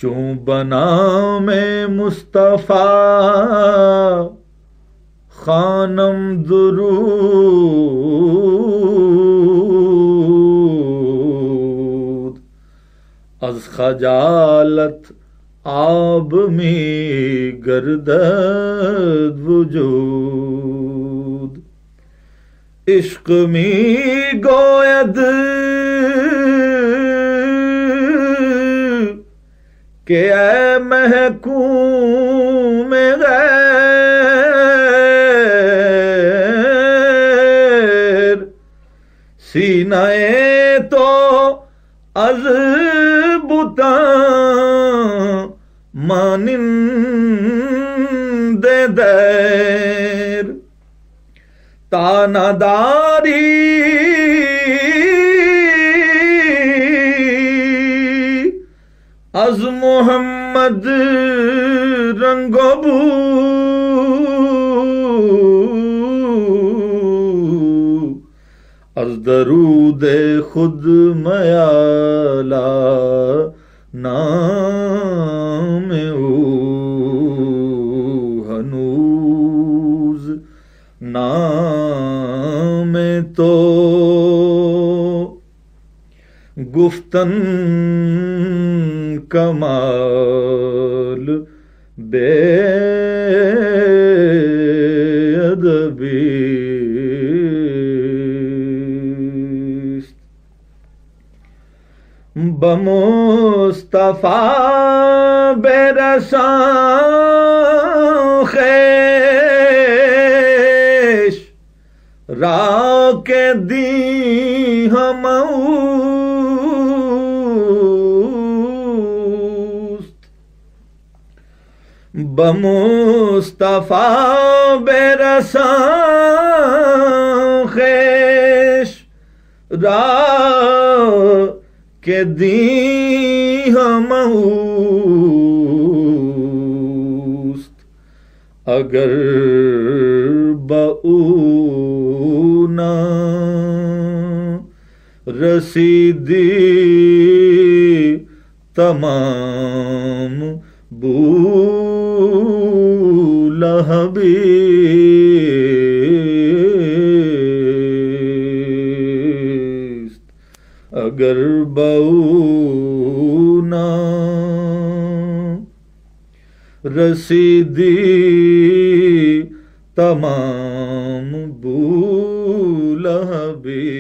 چوں بنا میں مصطفیٰ خانم درود، از خجالت آب می گردد وجود. عشق می گوید کہ اے محکوم غیر، سینہ تو از بتاں مانند دیر. تانہ داری از محمد رنگ و بو، از درود خود میالا نام او، ہنوز نام تو گفتن کمال بے ادبی است. بمصطفیٰ برساں خیش را کے دی ہم بمصطفیٰ برساں خیش را کے دی ہم اوست. اگر باو نہ رسیدی تمام بولہبی است. اگر باو نہ رسیدی تمام بولہبی